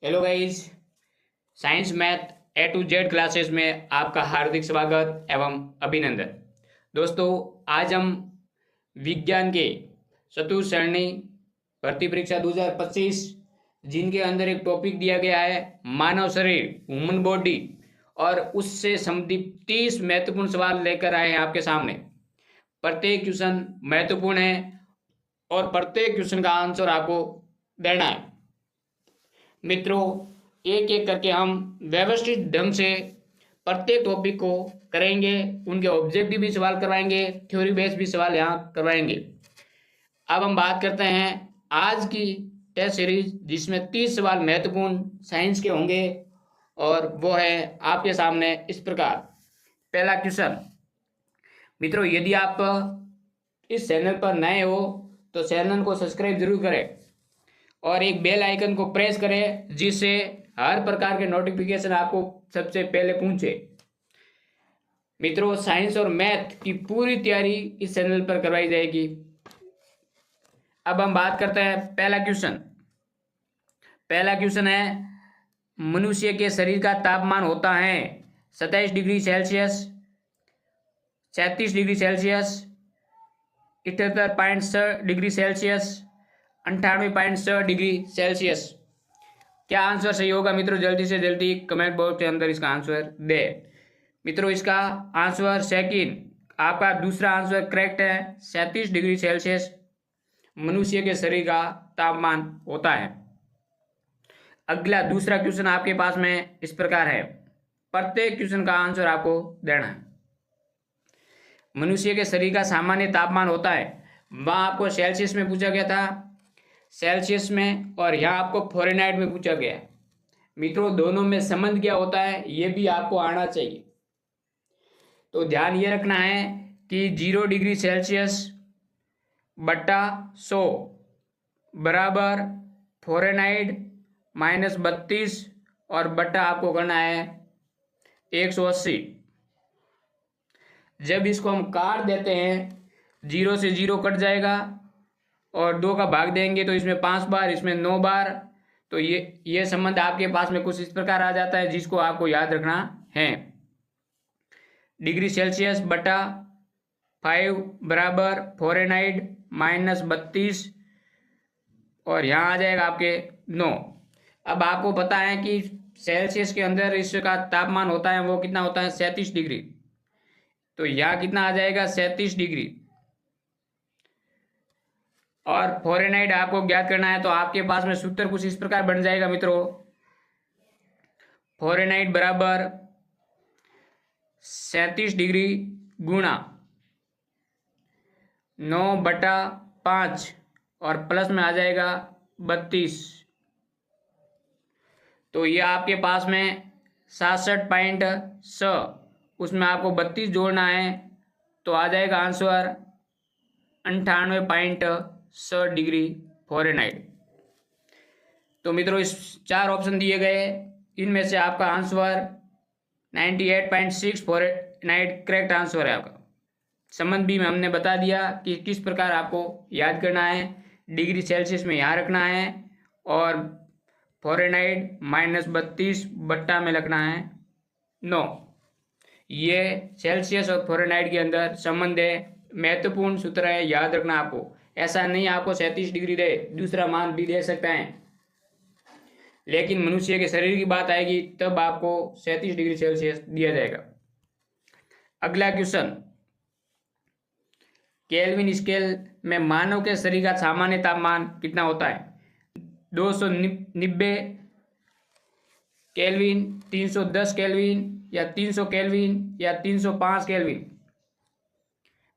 Hello guys. Science math A to Z classes में आपका हार्दिक स्वागत एवं अभिनंदन। दोस्तों, आज हम विज्ञान के चतुर्थ श्रेणी भर्ती परीक्षा 2025 जिनके अंदर एक टॉपिक दिया गया है मानव शरीर, ह्यूमन बॉडी, और उससे संबंधित 30 महत्वपूर्ण सवाल लेकर आए हैं आपके सामने। प्रत्येक क्वेश्चन महत्वपूर्ण है और प्रत्येक क्वेश्चन का आंसर आपको देना है। मित्रों, एक एक करके हम व्यवस्थित ढंग से प्रत्येक टॉपिक को करेंगे। उनके ऑब्जेक्टिव भी सवाल करवाएंगे, थ्योरी बेस्ड भी सवाल यहाँ करवाएंगे। अब हम बात करते हैं आज की टेस्ट सीरीज, जिसमें 30 सवाल महत्वपूर्ण साइंस के होंगे और वो है आपके सामने इस प्रकार। पहला क्वेश्चन। मित्रों, यदि आप इस चैनल पर नए हो तो चैनल को सब्सक्राइब जरूर करें और एक बेल आइकन को प्रेस करें, जिससे हर प्रकार के नोटिफिकेशन आपको सबसे पहले पहुंचे। मित्रों, साइंस और मैथ की पूरी तैयारी इस चैनल पर करवाई जाएगी। अब हम बात करते हैं पहला क्वेश्चन है, मनुष्य के शरीर का तापमान होता है 27 degree Celsius, 37 degree Celsius, 78.6 degree Celsius, 98.6 degree Celsius. क्या आंसर सही होगा मित्रों? जल्दी से जल्दी कमेंट बॉक्स के अंदर इसका आंसर दे। मित्रों, इसका आंसर सेकंड, आपका दूसरा आंसर करेक्ट है। 37 डिग्री सेल्सियस मनुष्य के शरीर का तापमान होता है। अगला दूसरा क्वेश्चन आपके पास में इस प्रकार है, प्रत्येक क्वेश्चन का आंसर आपको देना है। मनुष्य के शरीर का सामान्य तापमान होता है, वहां आपको सेल्सियस में पूछा गया था, सेल्सियस में, और यहाँ आपको फ़ारेनहाइट में पूछा गया। मित्रों, दोनों में संबंध क्या होता है ये भी आपको आना चाहिए। तो ध्यान ये रखना है कि 0 डिग्री सेल्सियस बट्टा 100 बराबर फ़ारेनहाइट -32 और बट्टा आपको करना है 180। जब इसको हम काट देते हैं, 0 से 0 कट जाएगा और 2 का भाग देंगे तो इसमें 5 बार, इसमें 9 बार। तो ये संबंध आपके पास में कुछ इस प्रकार आ जाता है, जिसको आपको याद रखना है। डिग्री सेल्सियस बटा 5 बराबर फ़ारेनहाइट -32 और यहाँ आ जाएगा आपके 9। अब आपको पता है कि सेल्सियस के अंदर इसका तापमान होता है, वो कितना होता है? 37 डिग्री। तो यहाँ कितना आ जाएगा? 37 डिग्री। और फ़ारेनहाइट आपको ज्ञात करना है, तो आपके पास में सूत्र कुछ इस प्रकार बन जाएगा मित्रों। फ़ारेनहाइट बराबर 37 डिग्री गुणा 9/5 और प्लस में आ जाएगा 32। तो ये आपके पास में 67.6, उसमें आपको 32 जोड़ना है, तो आ जाएगा आंसर 98.6 डिग्री फ़ारेनहाइट। तो मित्रों, इस 4 ऑप्शन दिए गए, इनमें से आपका आंसर 98.6 फ़ारेनहाइट करेक्ट आंसर है आपका। संबंध भी हमने बता दिया कि किस प्रकार आपको याद करना है। डिग्री सेल्सियस में यहाँ रखना है और फ़ारेनहाइट -32 बट्टा में लिखना है 9। ये सेल्सियस और फ़ारेनहाइट के अंदर संबंध है, महत्वपूर्ण सूत्र है, याद रखना आपको। ऐसा नहीं आपको 37 डिग्री दे, दूसरा मान भी दे सकता है, लेकिन मनुष्य के शरीर की बात आएगी तब आपको 37 डिग्री सेल्सियस दिया जाएगा। अगला क्वेश्चन, केल्विन स्केल में मानव के शरीर का सामान्य तापमान कितना होता है? 290 केल्विन, 310 केल्विन, या 300 केल्विन, या 305 केल्विन।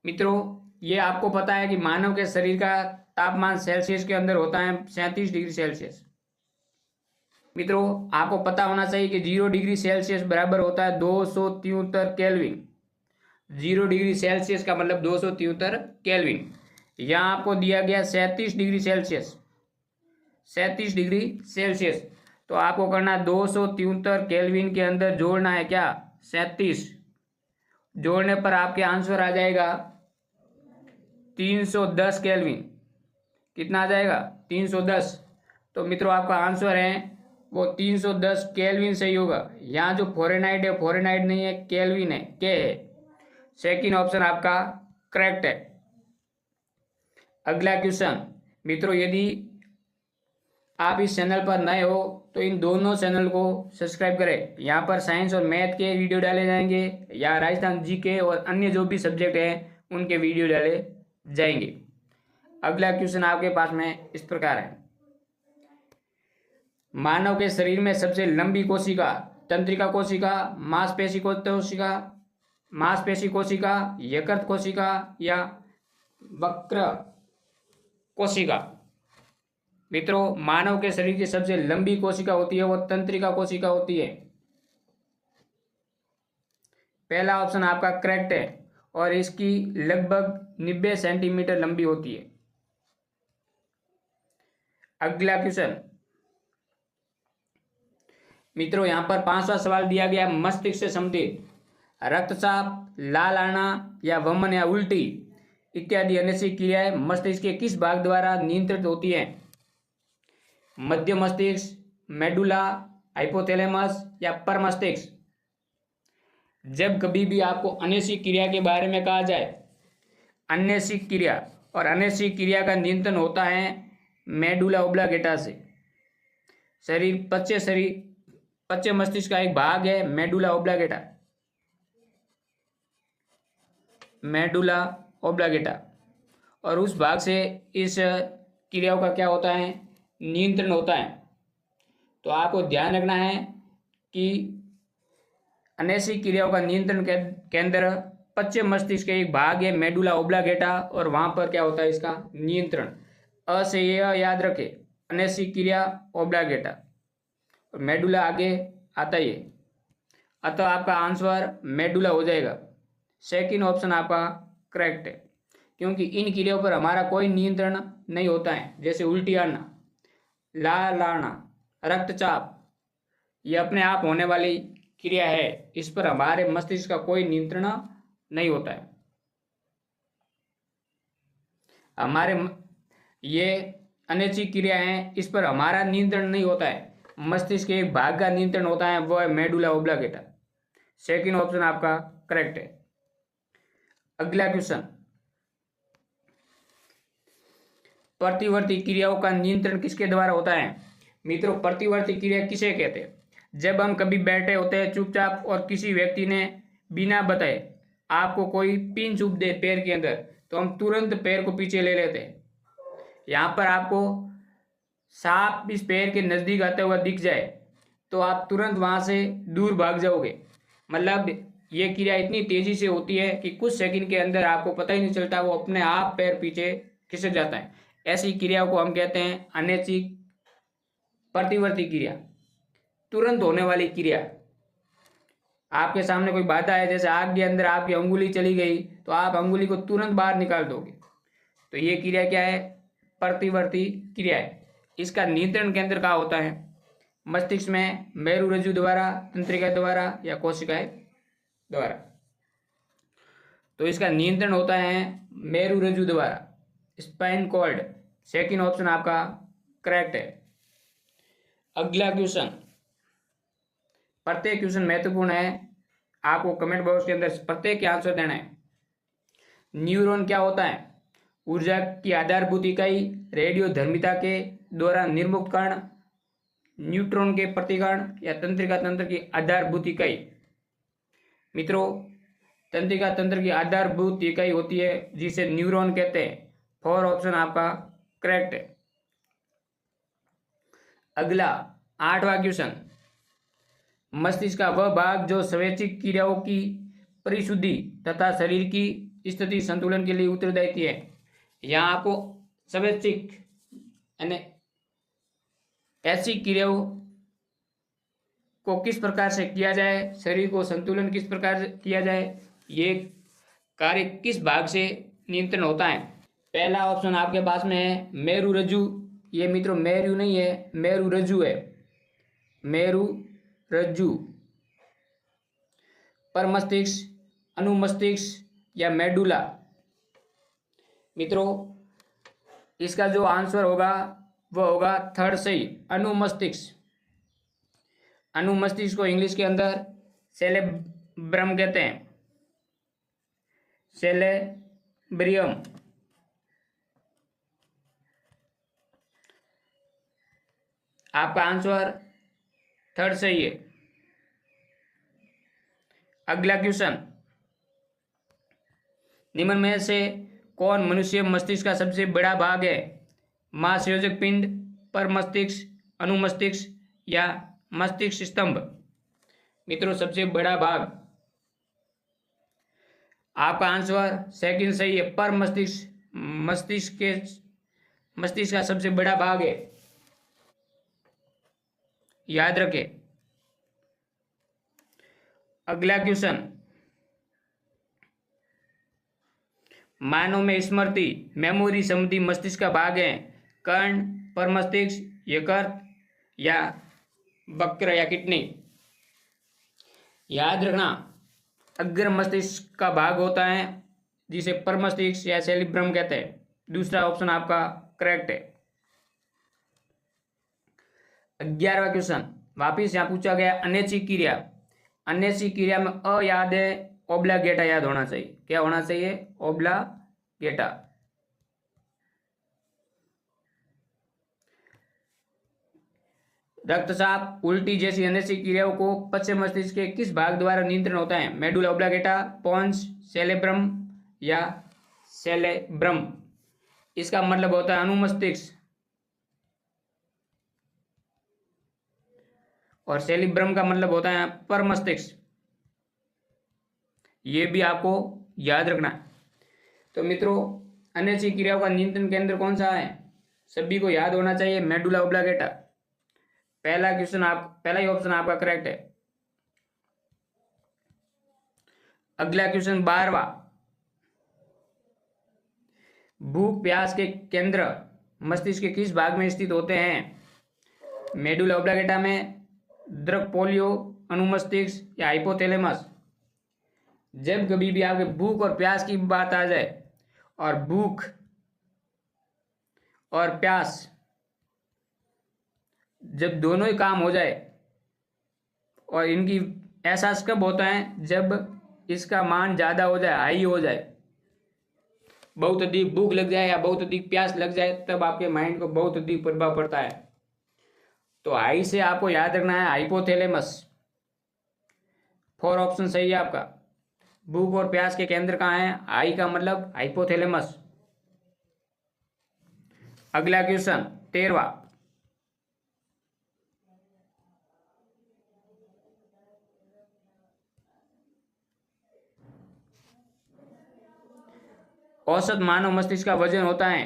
मित्रों, ये आपको पता है कि मानव के शरीर का तापमान सेल्सियस के अंदर होता है 37 डिग्री सेल्सियस। मित्रों, आपको पता होना चाहिए कि 0 डिग्री सेल्सियस बराबर होता है 273 केल्विन। 0 डिग्री सेल्सियस का मतलब 273 केल्विन। यहाँ आपको दिया गया 37 डिग्री सेल्सियस, 37 डिग्री सेल्सियस। तो आपको करना 273 केल्विन के अंदर जोड़ना है क्या? 37। जोड़ने पर आपके आंसर आ जाएगा 310 केल्विन। कितना आ जाएगा? 310। तो मित्रों, आपका आंसर है वो 310 केल्विन सही होगा। यहाँ जो फ़ारेनहाइट है फ़ारेनहाइट नहीं है, केल्विन है, के है। सेकंड ऑप्शन आपका करेक्ट है। अगला क्वेश्चन मित्रों, यदि आप इस चैनल पर नए हो तो इन दोनों चैनल को सब्सक्राइब करें। यहाँ पर साइंस और मैथ के वीडियो डाले जाएंगे या राजस्थान जीके और अन्य जो भी सब्जेक्ट हैं उनके वीडियो डाले जाएंगे। अगला क्वेश्चन आपके पास में इस प्रकार है, मानव के शरीर में सबसे लंबी कोशिका तंत्रिका कोशिका, मांसपेशी कोशिका, यकृत कोशिका या वक्र कोशिका। मित्रों, मानव के शरीर की सबसे लंबी कोशिका होती है वो तंत्रिका कोशिका होती है। पहला ऑप्शन आपका करेक्ट है और इसकी लगभग 90 सेंटीमीटर लंबी होती है। अगला क्वेश्चन मित्रों, यहां पर 5वां सवाल दिया गया, मस्तिष्क से संबंधित रक्तचाप, लाल आना या वमन या उल्टी इत्यादि अनैच्छिक क्रियाएं मस्तिष्क के किस भाग द्वारा नियंत्रित होती हैं? मध्य मस्तिष्क, मेडुला, हाइपोथैलेमस या पर मस्तिष्क। जब कभी भी आपको अनैच्छिक क्रिया के बारे में कहा जाए, अनैच्छिक क्रिया, और अनैच्छिक क्रिया का नियंत्रण होता है मेडुला ओब्लांगेटा से। पश्च मस्तिष्क का एक भाग है मेडुला ओब्लांगेटा, और उस भाग से इस क्रियाओं का क्या होता है, नियंत्रण होता है। तो आपको ध्यान रखना है कि अनैच्छिक क्रियाओं का नियंत्रण केंद्र पश्चिम मस्तिष्क के एक भाग है मेडुला ओब्लांगेटा, और वहां पर क्या होता है इसका नियंत्रण। अ से यह याद रखे, अनैच्छिक क्रिया ओब्लांगेटा और मेडुला आगे आता ही है। अतः आपका आंसर मेडुला हो जाएगा। सेकंड ऑप्शन आपका करेक्ट है, क्योंकि इन क्रियाओं पर हमारा कोई नियंत्रण नहीं होता है। जैसे उल्टी आना, लाल आना, रक्तचाप, ये अपने आप होने वाली क्रिया है, इस पर हमारे मस्तिष्क का कोई नियंत्रण नहीं होता है। ये अनैच्छिक क्रिया है, इस पर हमारा नियंत्रण नहीं होता है। मस्तिष्क के एक भाग का नियंत्रण होता है, वो है मेडुला ओब्लांगेटा। सेकंड ऑप्शन आपका करेक्ट है। अगला क्वेश्चन, प्रतिवर्ती क्रियाओं का नियंत्रण किसके द्वारा होता है? मित्रों, प्रतिवर्ती क्रिया किसे कहते हैं? जब हम कभी बैठे होते हैं चुपचाप और किसी व्यक्ति ने बिना बताए आपको कोई पिन चुभ दे पैर के अंदर, तो हम तुरंत पैर को पीछे ले लेते हैं। यहाँ पर आपको सांप इस पैर के नज़दीक आता हुआ दिख जाए तो आप तुरंत वहाँ से दूर भाग जाओगे। मतलब ये क्रिया इतनी तेज़ी से होती है कि कुछ सेकंड के अंदर आपको पता ही नहीं चलता, वो अपने आप पैर पीछे खिसक जाता है। ऐसी क्रियाओं को हम कहते हैं अनैच्छिक प्रतिवर्ती क्रिया, तुरंत होने वाली क्रिया। आपके सामने कोई बाधा है, जैसे आग के अंदर आपकी अंगुली चली गई तो आप अंगुली को तुरंत बाहर निकाल दोगे, तो ये क्रिया क्या है? प्रतिवर्ती क्रिया है। इसका नियंत्रण केंद्र कहाँ होता है? मस्तिष्क में, मेरुरज्जु द्वारा, तंत्रिका द्वारा या कोशिकाएं द्वारा। तो इसका नियंत्रण होता है मेरुरज्जु द्वारा, स्पाइन कॉर्ड। सेकंड ऑप्शन आपका करेक्ट है। अगला क्वेश्चन, प्रत्येक क्वेश्चन महत्वपूर्ण है, आपको कमेंट बॉक्स के अंदर प्रत्येक के आंसर देना है। न्यूरॉन क्या होता है? ऊर्जा की आधारभूत इकाई, रेडियो धर्मिता के दौरान निर्मुक्त कण, न्यूट्रॉन के प्रतिकण या तंत्रिका तंत्र की आधारभूत इकाई। मित्रों, तंत्रिका तंत्र की आधारभूत इकाई होती है जिसे न्यूरॉन कहते हैं। 4 ऑप्शन आपका करेक्ट है। अगला 8वां क्वेश्चन, मस्तिष्क का वह भाग जो स्वैच्छिक क्रियाओं की परिशुद्धि तथा शरीर की स्थिति संतुलन के लिए उत्तरदायी है। यहाँ आपको स्वैच्छिक यानी ऐसी क्रियाओं को किस प्रकार से किया जाए, शरीर को संतुलन किस प्रकार से किया जाए, ये कार्य किस भाग से नियंत्रण होता है। पहला ऑप्शन आपके पास में है मेरुरज्जु। ये मित्रों मेरु नहीं है, मेरुरज्जु है, मेरुरज्जु। पर मस्तिष्क, अनुमस्तिष्क या मेडुला। मित्रों, इसका जो आंसर होगा वो होगा थर्ड सही, अनुमस्तिष्क। अनुमस्तिष्क को इंग्लिश के अंदर सेरेब्रम कहते हैं, सेरेब्रियम। आपका आंसर थर्ड सही है। अगला क्वेश्चन, निम्न में से कौन मनुष्य मस्तिष्क का सबसे बड़ा भाग है? महासंयोजक पिंड, पर मस्तिष्क, अनुमस्तिष्क या मस्तिष्क स्तंभ? मित्रों, सबसे बड़ा भाग, आपका आंसर सेकंड सही है। पर मस्तिष्क का सबसे बड़ा भाग है, याद रखें। अगला क्वेश्चन, मानव में स्मृति, मेमोरी संबंधी मस्तिष्क का भाग है कर्ण, पर मस्तिष्क, यकृत या वक्र या किडनी? याद रखना, अग्र मस्तिष्क का भाग होता है जिसे पर मस्तिष्क या सेरिब्रम कहते हैं। दूसरा ऑप्शन आपका करेक्ट है। 11वां क्वेश्चन, वापिस यहां पूछा गया अनैच्छिक क्रिया। अनैच्छिक क्रिया में अ याद है, ओब्लागेटा याद होना चाहिए। क्या होना चाहिए? ओब्लागेटा। रक्तचाप, उल्टी जैसी अनैच्छिक क्रियाओं को पश्चिम मस्तिष्क के किस भाग द्वारा नियंत्रण होता है? मेडुला ओब्लागेटा, पोन्स, सेरेब्रम या सेरेब्रम? इसका मतलब होता है अनुमस्तिष्क, और सेरिब्रम का मतलब होता है पर मस्तिष्क। ये भी आपको याद रखना है। तो मित्रों, अनैच्छिक क्रियाओं का नियंत्रण केंद्र कौन सा है? सभी को याद होना चाहिए, मेडुला ओब्लागेटा। पहला ही ऑप्शन आपका करेक्ट है। अगला क्वेश्चन 12वां, भूख प्यास के केंद्र मस्तिष्क के किस भाग में स्थित होते हैं? मेडुला ओब्लागेटा में, द्रक-पोलियो, अनुमस्तिष्क या हाइपोथैलेमस? जब कभी भी आपके भूख और प्यास की बात आ जाए, और भूख और प्यास जब दोनों ही काम हो जाए, और इनकी एहसास कब होता है? जब इसका मान ज़्यादा हो जाए, हाई हो जाए, बहुत अधिक भूख लग जाए या बहुत अधिक प्यास लग जाए, तब आपके माइंड को बहुत अधिक प्रभाव पड़ता है। तो हाई से आपको याद रखना है हाइपोथैलेमस। 4 ऑप्शन सही है आपका। भूख और प्यास के केंद्र कहाँ हैं? हाई का मतलब हाइपोथैलेमस। अगला क्वेश्चन 13वां, औसत मानव मस्तिष्क का वजन होता है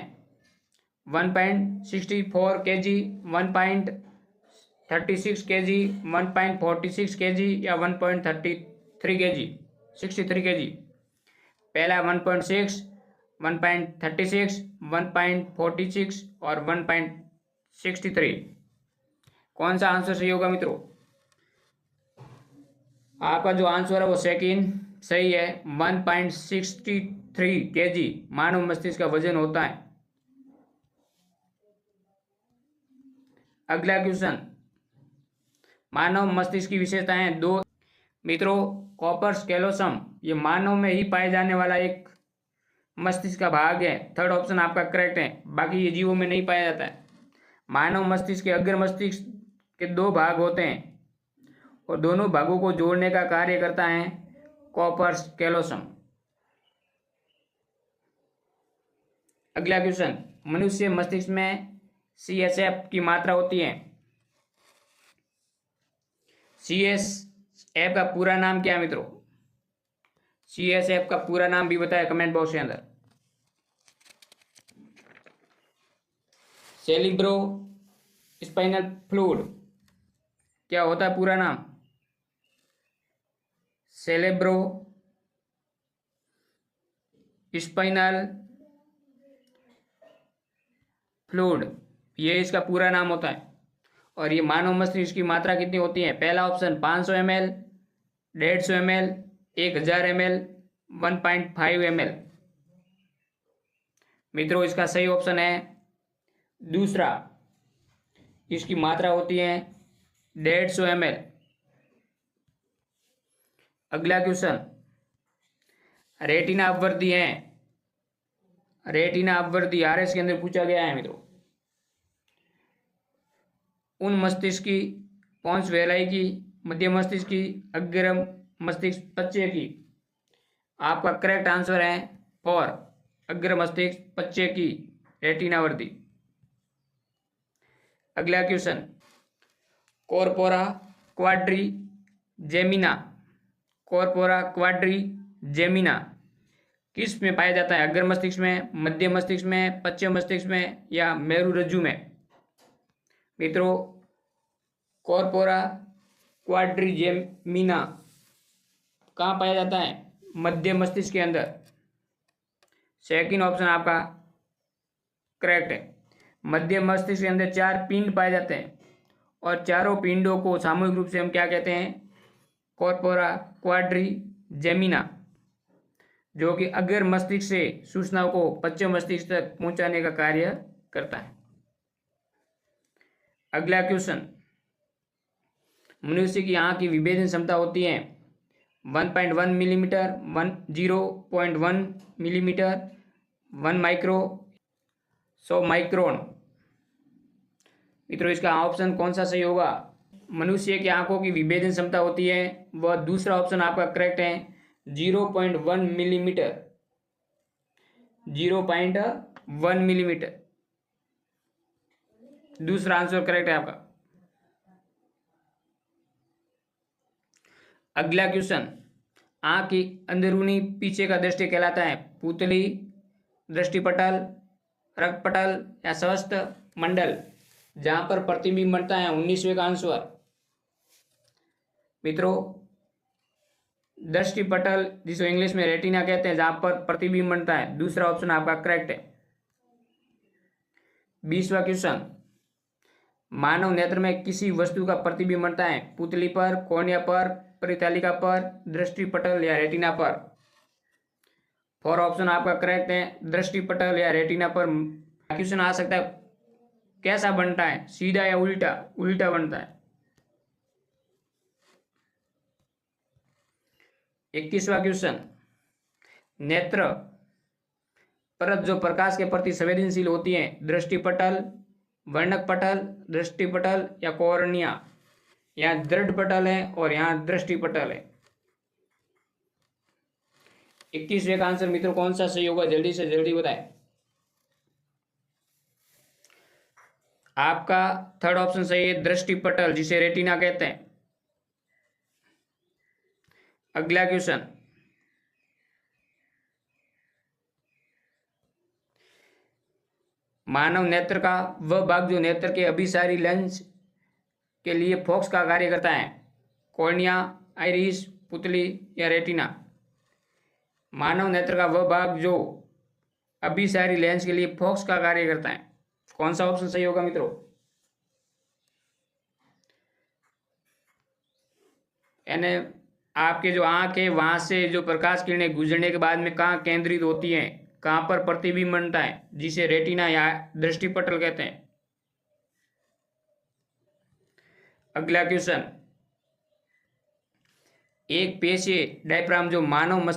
1.64 kg, 1.36 kg, 1.46 kg या 1.33 kg, 63 kg? पहला 1.6, 1.36, 1.46 और 1.63। कौन सा आंसर सही होगा मित्रों? आपका जो आंसर है वो सेकंड सही है। 1.63 kg मानव मस्तिष्क का वजन होता है। अगला क्वेश्चन, मानव मस्तिष्क की विशेषताएं 2। मित्रों, कॉर्पस कैलोसम ये मानव में ही पाए जाने वाला एक मस्तिष्क का भाग है। थर्ड ऑप्शन आपका करेक्ट है। बाकी ये जीवों में नहीं पाया जाता है। मानव मस्तिष्क के अग्र मस्तिष्क के 2 भाग होते हैं, और दोनों भागों को जोड़ने का कार्य करता है कॉर्पस कैलोसम। अगला क्वेश्चन, मनुष्य मस्तिष्क में CSF की मात्रा होती है। CSF का पूरा नाम क्या है मित्रों? CSF का पूरा नाम भी बताया कमेंट बॉक्स के अंदर। सेरिब्रो स्पाइनल फ्लूइड क्या होता है पूरा नाम? सेरेब्रो स्पाइनल फ्लूइड, ये इसका पूरा नाम होता है। और ये मानव मस्तिष्क की मात्रा कितनी होती है? पहला option 500 ml, 150 ml, 1000 ml, 1.5 ml। मित्रों, इसका सही ऑप्शन है दूसरा। इसकी मात्रा होती है 150 ml। अगला क्वेश्चन, रेटिना अपवर्ती है, रेटिना अपवर्ती आरएस के अंदर पूछा गया है मित्रों। उन मस्तिष्क की, पोन्स वेलाई की, मध्य मस्तिष्क की, अग्र मस्तिष्क पश्चय की। आपका करेक्ट आंसर है फॉर अग्र मस्तिष्क पश्चय की रेटिनावर्ती। अगला question, corpora quadri जेमिना, corpora quadri जेमिना किस में पाया जाता है? अग्र मस्तिष्क में, मध्य मस्तिष्क में, पश्चिम मस्तिष्क में या मेरुरज्जु में? मित्रों, कॉर्पोरा क्वाड्रिजेमिना कहाँ पाया जाता है? मध्य मस्तिष्क के अंदर। सेकंड ऑप्शन आपका करेक्ट है। मध्य मस्तिष्क के अंदर 4 पिंड पाए जाते हैं और चारों पिंडों को सामूहिक रूप से हम क्या कहते हैं? कॉर्पोरा क्वाड्रिजेमिना, जो कि अग्र मस्तिष्क से सूचनाओं को पश्चिम मस्तिष्क तक पहुंचाने का कार्य करता है। अगला क्वेश्चन, मनुष्य की आंख की विभेदन क्षमता होती है 1.1 मिलीमीटर, 0.1 मिलीमीटर, 1 माइक्रो, 100 माइक्रोन। मित्रों, इसका ऑप्शन कौन सा सही होगा? मनुष्य की आंखों की विभेदन क्षमता होती है, वह दूसरा ऑप्शन आपका करेक्ट है 0.1 मिलीमीटर, 0.1 मिलीमीटर दूसरा आंसर करेक्ट है आपका। अगला क्वेश्चन, आंख की अंदरूनी पीछे का दृष्टि कहलाता है पुतली, दृष्टिपटल, रक्तपटल या स्वस्थ मंडल, जहां पर प्रतिबिंब बनता है 19वें का आंसर। मित्रों, दृष्टिपटल जिसको इंग्लिश में रेटिना कहते हैं, जहां पर प्रतिबिंब बनता है, दूसरा ऑप्शन आपका करेक्ट है। 20वां क्वेश्चन, मानव नेत्र में किसी वस्तु का प्रतिबिंब बनता है पुतली पर, कॉर्निया पर, परितालिका पर, दृष्टिपटल या रेटिना पर? 4 ऑप्शन आपका करेक्ट है, दृष्टिपटल या रेटिना पर। क्वेश्चन आ सकता है कैसा बनता है, सीधा या उल्टा? उल्टा बनता है। 21वां क्वेश्चन, नेत्र परत जो प्रकाश के प्रति संवेदनशील होती है, दृष्टिपटल, वर्णक पटल, दृष्टिपटल या कॉर्निया? यहाँ दृढ़ पटल है और यहाँ दृष्टिपटल है। 21वें का आंसर मित्रों कौन सा सही होगा? जल्दी से जल्दी बताएं। आपका थर्ड ऑप्शन सही है, दृष्टिपटल जिसे रेटिना कहते हैं। अगला क्वेश्चन, मानव नेत्र का वह भाग जो नेत्र के अभिसारी लेंस के लिए फोकस का कार्य करता है, कॉर्निया, आइरिस, पुतली या रेटिना? मानव नेत्र का वह भाग जो अभिसारी लेंस के लिए फोकस का कार्य करता है, कौन सा ऑप्शन सही होगा मित्रों? यानी आपके जो आंख है वहां से जो प्रकाश किरणें गुजरने के बाद में कहाँ केंद्रित होती हैं, कहां पर प्रतिबिंब बनता है, जिसे रेटिना या दृष्टिपटल कहते हैं। अगला क्वेश्चन, एक पेशीय डायफ्राम जो मानव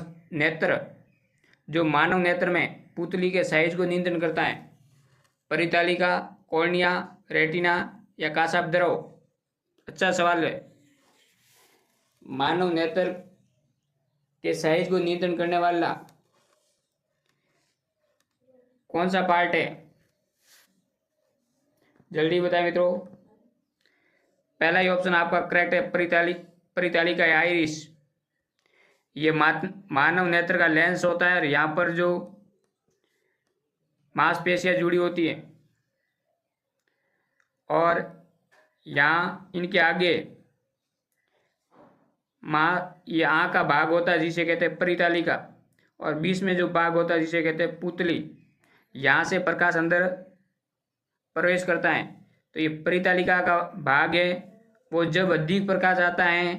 नेत्र में पुतली के साइज को नियंत्रण करता है, परितालिका, कॉर्निया, रेटिना या कासाबद्रव? अच्छा सवाल है। मानव नेत्र के साइज को नियंत्रण करने वाला कौन सा पार्ट है? जल्दी बताएं मित्रों। पहला ही ऑप्शन आपका करेक्ट है, परितालिका या आइरिस। ये मानव नेत्र का लेंस होता है और यहाँ पर जो मांसपेशियां जुड़ी होती है और यहाँ इनके आगे ये आँख का भाग होता है जिसे कहते हैं परितालिका, और बीच में जो भाग होता है जिसे कहते हैं पुतली। यहाँ से प्रकाश अंदर प्रवेश करता है, तो ये परितालिका का भाग है, वो जब अधिक प्रकाश आता है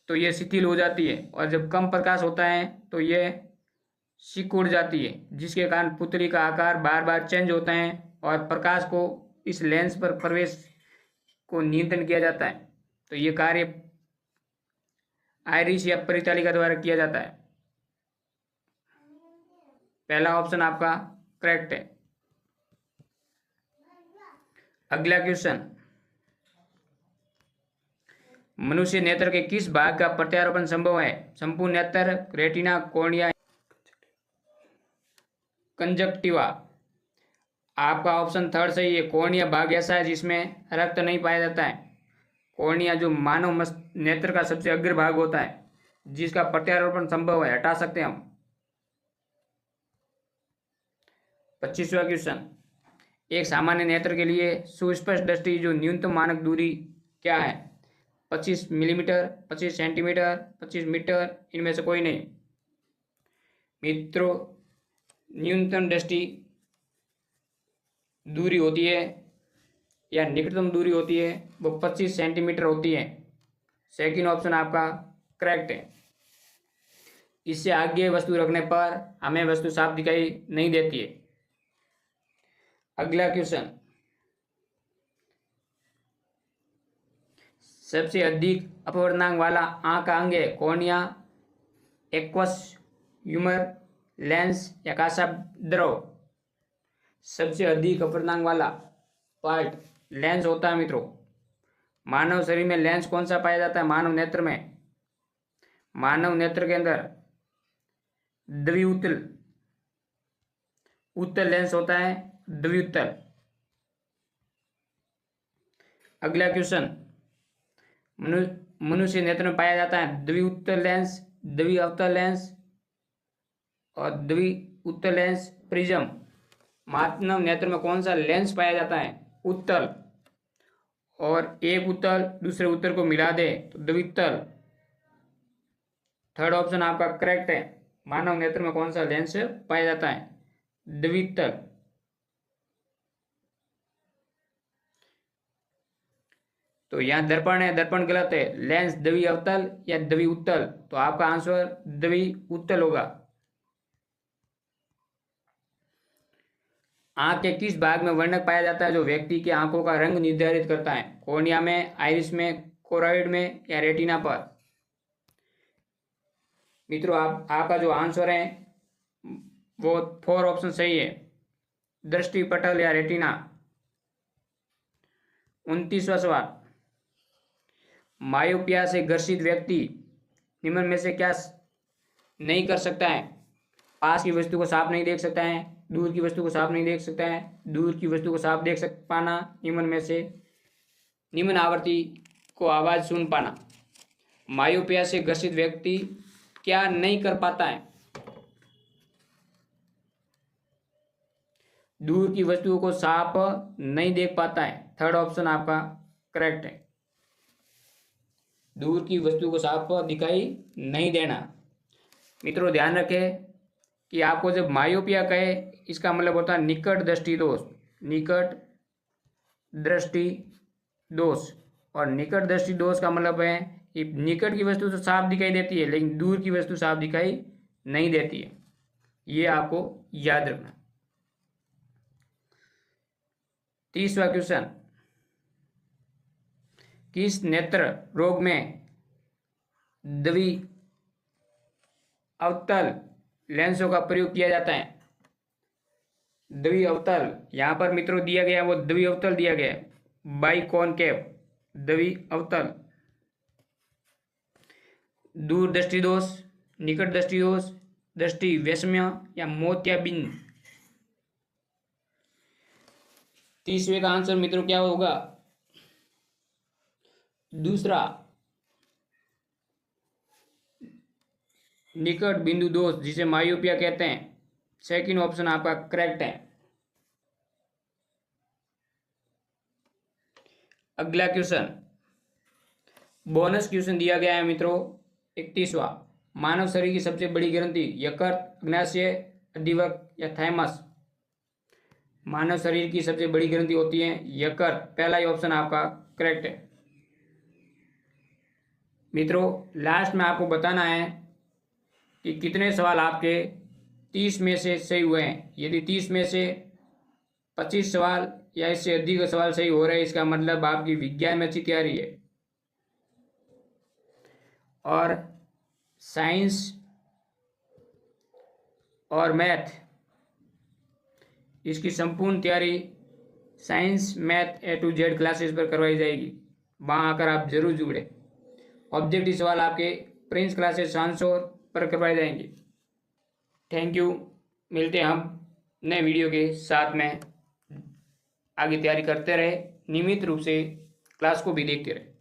तो ये शिथिल हो जाती है और जब कम प्रकाश होता है तो ये सिकुड़ जाती है, जिसके कारण पुतली का आकार बार बार चेंज होता है और प्रकाश को इस लेंस पर प्रवेश को नियंत्रण किया जाता है। तो ये कार्य आयरिस या परितालिका द्वारा किया जाता है? पहला ऑप्शन आपका करेक्ट है। अगला क्वेश्चन, मनुष्य नेत्र के किस भाग का प्रत्यारोपण संभव है? संपूर्ण नेत्र, रेटिना, कॉर्निया, कंजक्टिवा। आपका ऑप्शन थर्ड सही है। कॉर्निया भाग ऐसा है जिसमें रक्त नहीं पाया जाता है। कॉर्निया जो मानव नेत्र का सबसे अग्र भाग होता है जिसका प्रत्यारोपण संभव है, हटा सकते हैं हम। 25वां क्वेश्चन, एक सामान्य नेत्र के लिए सुस्पष्ट दृष्टि जो न्यूनतम मानक दूरी क्या है? 25 मिलीमीटर, 25 सेंटीमीटर, 25 मीटर, इनमें से कोई नहीं। मित्रों, न्यूनतम दृष्टि दूरी होती है या निकटतम दूरी होती है वो 25 सेंटीमीटर होती है। सेकंड ऑप्शन आपका करेक्ट है। इससे आगे वस्तु रखने पर हमें वस्तु साफ दिखाई नहीं देती है। अगला क्वेश्चन, सबसे अधिक अपवर्तनांक वाला आंख का अंग है? कॉर्निया, एक्वस ह्यूमर, लेंस या कांसा द्रव। सबसे अधिक अपवर्तनांक वाला पार्ट लेंस होता है मित्रों। मानव शरीर में लेंस कौन सा पाया जाता है? मानव नेत्र में, मानव नेत्र के अंदर द्विउतल उत्तल लेंस होता है, द्विउतल। अगला क्वेश्चन, मनुष्य नेत्र में पाया जाता है द्विउतल लेंस, द्विअवतल लेंस और द्विउतल लेंस प्रिज्म। मानव नेत्र में कौन सा लेंस पाया जाता है? उत्तल। और एक उत्तल दूसरे उत्तल को मिला दे तो द्वितल। थर्ड ऑप्शन आपका करेक्ट है। मानव नेत्र में कौन सा लेंस पाया जाता है? द्वितल। तो यहाँ दर्पण है, दर्पण गलत है। लेंस द्विअवतल या द्विउतल, तो आपका आंसर द्विउतल होगा। आंख के किस भाग में वर्णक पाया जाता है जो व्यक्ति के आंखों का रंग निर्धारित करता है? कॉर्निया में, आइरिस में, कोरोइड में या रेटिना पर? मित्रों, आपका जो आंसर है वो 4 ऑप्शन सही है। दृष्टि पटल या रेटिना। 29वां सवाल, मायोपिया से ग्रसित व्यक्ति निम्न में से क्या नहीं कर सकता है? पास की वस्तु को साफ नहीं देख सकता है, दूर की वस्तु को साफ नहीं देख सकता है, दूर की वस्तु को साफ देख पाना, निम्न में से निम्न आवृत्ति को आवाज सुन पाना। मायोपिया से ग्रसित व्यक्ति क्या नहीं कर पाता है? दूर की वस्तुओं को साफ नहीं देख पाता है। थर्ड ऑप्शन आपका करेक्ट है। दूर की वस्तु को साफ दिखाई नहीं देना। मित्रों, ध्यान रखें कि आपको जब मायोपिया कहे इसका मतलब होता है निकट दृष्टि दोष। निकट दृष्टि दोष। और निकट दृष्टि दोष का मतलब है कि निकट की वस्तु तो साफ दिखाई देती है लेकिन दूर की वस्तु साफ दिखाई नहीं देती है। ये आपको याद रखना। 30वां क्वेश्चन, किस नेत्र रोग में द्विअवतल लेंसों का प्रयोग किया जाता है? द्विअवतल यहां पर मित्रों दिया गया वो द्विअवतल दिया गया है, बाइकॉनकेव द्विअवतल। दूर दृष्टि दोष, निकट दृष्टि दोष, दृष्टि वैषम्य या मोतियाबिंद। 30वें का आंसर मित्रों क्या होगा? दूसरा, निकट बिंदु दोष जिसे मायोपिया कहते हैं। सेकंड ऑप्शन आपका करेक्ट है। अगला क्वेश्चन, बोनस क्वेश्चन दिया गया है मित्रों 31वां। मानव शरीर की सबसे बड़ी ग्रंथि यकृत, अग्नाशय, अधिवृक्क या थाइमस। मानव शरीर की सबसे बड़ी ग्रंथि होती है यकृत। पहला ही ऑप्शन आपका करेक्ट है। मित्रों, लास्ट में आपको बताना है कि कितने सवाल आपके 30 में से सही हुए हैं। यदि 30 में से 25 सवाल या इससे अधिक सवाल सही हो रहे हैं इसका मतलब आपकी विज्ञान में अच्छी तैयारी है। और साइंस और मैथ, इसकी संपूर्ण तैयारी science math A to Z classes पर करवाई जाएगी। वहाँ आकर आप जरूर जुड़े। ऑब्जेक्टिव सवाल आपके प्रिंस क्लासेस सांसौर पर करवाए जाएंगे। Thank you. मिलते हैं हम नए वीडियो के साथ में। आगे तैयारी करते रहे, नियमित रूप से क्लास को भी देखते रहे।